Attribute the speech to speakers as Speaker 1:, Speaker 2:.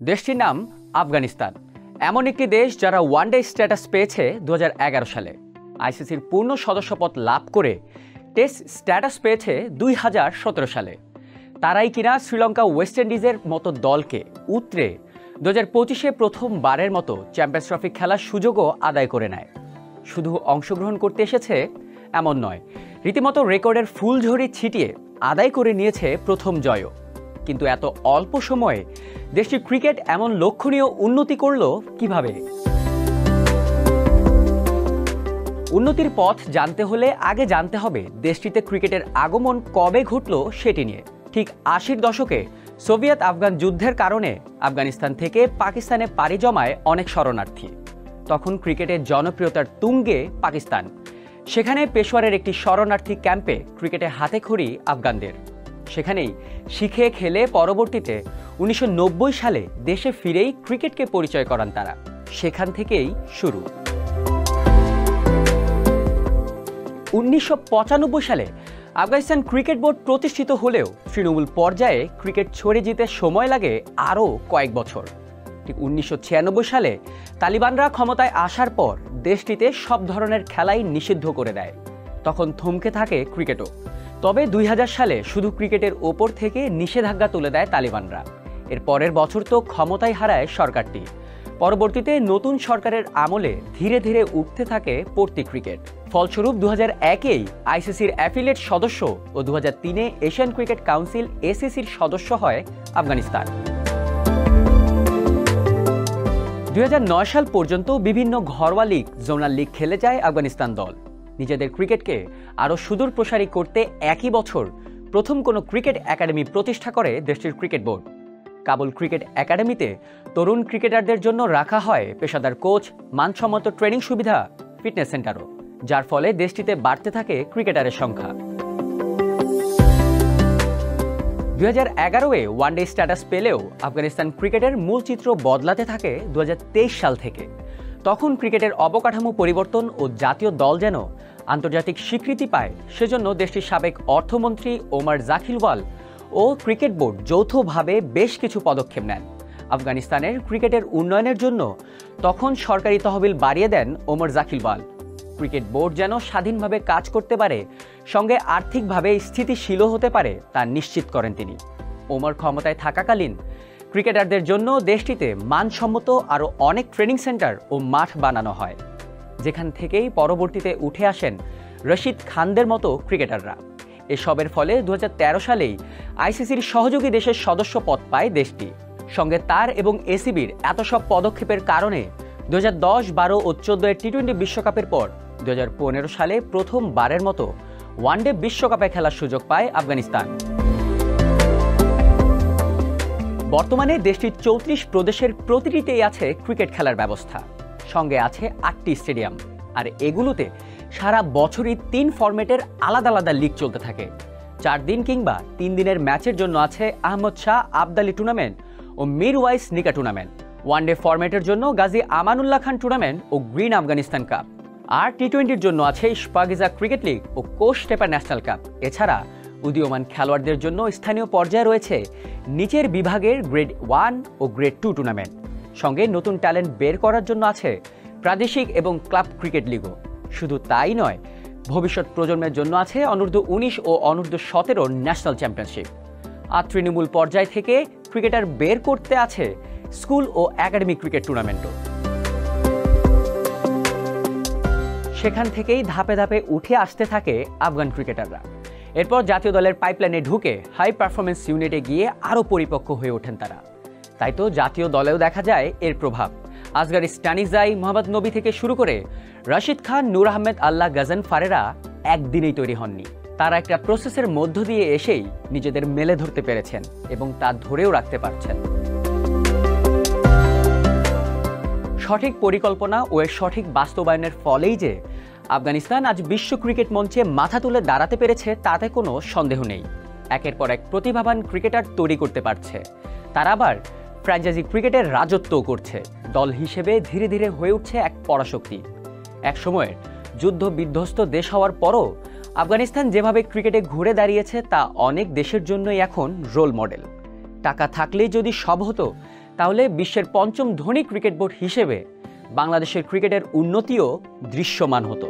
Speaker 1: দেশটির নাম আফগানিস্তান। এমন একটি দেশ যারা ওয়ানডে স্ট্যাটাস পেয়েছে 2011 সালে, আইসিসির পূর্ণ সদস্যপদ লাভ করে টেস্ট স্ট্যাটাস পেয়েছে 2017 সালে। তারাই কিনা শ্রীলঙ্কা ওয়েস্ট ইন্ডিজের মতো দলকে উতরে 2025-এ প্রথমবারের মতো চ্যাম্পিয়ন্স ট্রফি খেলার সুযোগও আদায় করে নেয়। শুধু অংশগ্রহণ করতে এসেছে এমন নয়, রীতিমতো রেকর্ডের ফুলঝড়ি ছিটিয়ে আদায় করে নিয়েছে প্রথম জয়ও। কিন্তু এত অল্প সময়ে দেশটির ক্রিকেট এমন লক্ষণীয় উন্নতি করল কিভাবে? উন্নতির পথ জানতে হলে আগে জানতে হবে দেশটিতে ক্রিকেটের আগমন কবে ঘটল সেটি নিয়ে। ঠিক 80-র দশকে সোভিয়েত আফগান যুদ্ধের কারণে আফগানিস্তান থেকে পাকিস্তানে পাড়ি জমায় অনেক শরণার্থী। তখন ক্রিকেটের জনপ্রিয়তার তুঙ্গে পাকিস্তান। সেখানে পেশোয়ারের একটি শরণার্থী ক্যাম্পে ক্রিকেটে হাতেখড়ি আফগানদের। সেখানেই শিখে খেলে পরবর্তীতে 1990 সালে দেশে ফিরেই ক্রিকেটকে পরিচয় করান তারা। সেখান থেকেই শুরু। 1995 সালে আফগানিস্তান ক্রিকেট বোর্ড প্রতিষ্ঠিত হলেও তৃণমূল পর্যায়ে ক্রিকেট ছড়িয়ে যেতে সময় লাগে আরও কয়েক বছর। ঠিক 1996 সালে তালিবানরা ক্ষমতায় আসার পর দেশটিতে সব ধরনের খেলাই নিষিদ্ধ করে দেয়। তখন থমকে থাকে ক্রিকেটও। তবে 2000 সালে শুধু ক্রিকেটের ওপর থেকে নিষেধাজ্ঞা তুলে দেয় তালিবানরা। এর পরের বছর তো ক্ষমতায় হারায় সরকারটি। পরবর্তীতে নতুন সরকারের আমলে ধীরে ধীরে উঠতে থাকে পড়তি ক্রিকেট। ফলস্বরূপ 2001-এই আইসিসির অ্যাফিলিয়েট সদস্য ও 2003-এ এশিয়ান ক্রিকেট কাউন্সিল এসিসির সদস্য হয় আফগানিস্তান। 2009 সাল পর্যন্ত বিভিন্ন ঘরোয়া লিগ, জোনাল লিগ খেলে যায় আফগানিস্তান দল। নিজেদের ক্রিকেটকে আরও সুদূর প্রসারী করতে একই বছর প্রথম কোনো ক্রিকেট একাডেমি প্রতিষ্ঠা করে দেশটির ক্রিকেট বোর্ড। কাবুল ক্রিকেট একাডেমিতে তরুণ ক্রিকেটারদের জন্য রাখা হয় পেশাদার কোচ, মানসম্মত ট্রেনিং সুবিধা, ফিটনেস সেন্টারও, যার ফলে দেশটিতে বাড়তে থাকে ক্রিকেটারের সংখ্যা। 2011-এ ওয়ানডে স্ট্যাটাস পেলেও আফগানিস্তান ক্রিকেটের মূল চিত্র বদলাতে থাকে 2023 সাল থেকে। তখন ক্রিকেটের অবকাঠামো পরিবর্তন ও জাতীয় দল যেন আন্তর্জাতিক স্বীকৃতি পায়, সেজন্য দেশটির সাবেক অর্থমন্ত্রী ওমর জাকিলওয়াল ও ক্রিকেট বোর্ড যৌথভাবে বেশ কিছু পদক্ষেপ নেন। আফগানিস্তানের ক্রিকেটের উন্নয়নের জন্য তখন সরকারি তহবিল বাড়িয়ে দেন ওমর জাকিলওয়াল। ক্রিকেট বোর্ড যেন স্বাধীনভাবে কাজ করতে পারে, সঙ্গে আর্থিকভাবে স্থিতিশীল হতে পারে তা নিশ্চিত করেন তিনি। ওমর ক্ষমতায় থাকাকালীন ক্রিকেটারদের জন্য দেশটিতে মানসম্মত আরও অনেক ট্রেনিং সেন্টার ও মাঠ বানানো হয়, যেখান থেকেই পরবর্তীতে উঠে আসেন রশিদ খানদের মতো ক্রিকেটাররা। এসবের ফলে 2013 সালেই আইসিসির সহযোগী দেশের সদস্য পদ পায় দেশটি। সঙ্গে তার এবং এসিবির এত সব পদক্ষেপের কারণে 2010, 12 ও 14-এর টি-20 বিশ্বকাপের পর 2015 সালে প্রথমবারের মতো ওয়ানডে বিশ্বকাপে খেলার সুযোগ পায় আফগানিস্তান। বর্তমানে দেশটির 34 প্রদেশের প্রতিটিতেই আছে ক্রিকেট খেলার ব্যবস্থা। সঙ্গে আছে 8টি স্টেডিয়াম, আর এগুলোতে সারা বছরই 3 ফরম্যাটের আলাদা আলাদা লিগ চলতে থাকে। 4 দিন কিংবা 3 দিনের ম্যাচের জন্য আছে আহমদ শাহ আবদালি টুর্নামেন্ট ও মিরওয়াইস নিকা টুর্নামেন্ট। ওয়ানডে ফরম্যাটের জন্য গাজী আমানুল্লাহ খান টুর্নামেন্ট ও গ্রিন আফগানিস্তান কাপ। আর টি-20-র জন্য আছে ইশফাকিজা ক্রিকেট লিগ ও কোচ টেপা ন্যাশনাল কাপ। এছাড়া উদীয়মান খেলোয়াড়দের জন্য স্থানীয় পর্যায়ে রয়েছে নিচের বিভাগের গ্রেড 1 ও গ্রেড 2 টুর্নামেন্ট। সঙ্গে নতুন ট্যালেন্ট বের করার জন্য আছে প্রাদেশিক এবং ক্লাব ক্রিকেট লিগও। শুধু তাই নয়, ভবিষ্যৎ প্রজন্মের জন্য আছে অনূর্ধ্ব-19 ও অনূর্ধ্ব-17 ন্যাশনাল চ্যাম্পিয়নশিপ। আর তৃণমূল পর্যায় থেকে ক্রিকেটার বের করতে আছে স্কুল ও একাডেমি ক্রিকেট টুর্নামেন্টও। সেখান থেকেই ধাপে ধাপে উঠে আসতে থাকে আফগান ক্রিকেটাররা। এরপর জাতীয় দলের পাইপলাইনে ঢুকে হাই পারফরমেন্স ইউনিটে গিয়ে আরও পরিপক্ক হয়ে ওঠেন তারা। তাই তো জাতীয় দলেও দেখা যায় এর প্রভাব। আসগার স্টানিজাই, মোহাম্মদ নবী থেকে শুরু করে রশিদ খান, নূর আহমেদ, আল্লাহ গাজনফারেরা একদিনেই তৈরি হননি। তারা একটা প্রসেসের মধ্য দিয়ে এসেই নিজেদের মেলে ধরতে পেরেছেন এবং তা ধরেও রাখতে পারছেন। সঠিক পরিকল্পনা ও এর সঠিক বাস্তবায়নের ফলেই যে আফগানিস্তান আজ বিশ্ব ক্রিকেট মঞ্চে মাথা তুলে দাঁড়াতে পেরেছে তাতে কোনো সন্দেহ নেই। একের পর এক প্রতিভাবান ক্রিকেটার তৈরি করতে পারছে। তারা আবার ফ্র্যাঞ্চাইজি ক্রিকেটের রাজত্বও করছে। দল হিসেবে ধীরে ধীরে হয়ে উঠছে এক পরাশক্তি। এক সময়ের যুদ্ধ বিধ্বস্ত দেশ হওয়ার পরও আফগানিস্তান যেভাবে ক্রিকেটে ঘুরে দাঁড়িয়েছে তা অনেক দেশের জন্যই এখন রোল মডেল। টাকা থাকলেই যদি সব হতো, তাহলে বিশ্বের পঞ্চম ধনী ক্রিকেট বোর্ড হিসেবে বাংলাদেশের ক্রিকেটের উন্নতিও দৃশ্যমান হতো।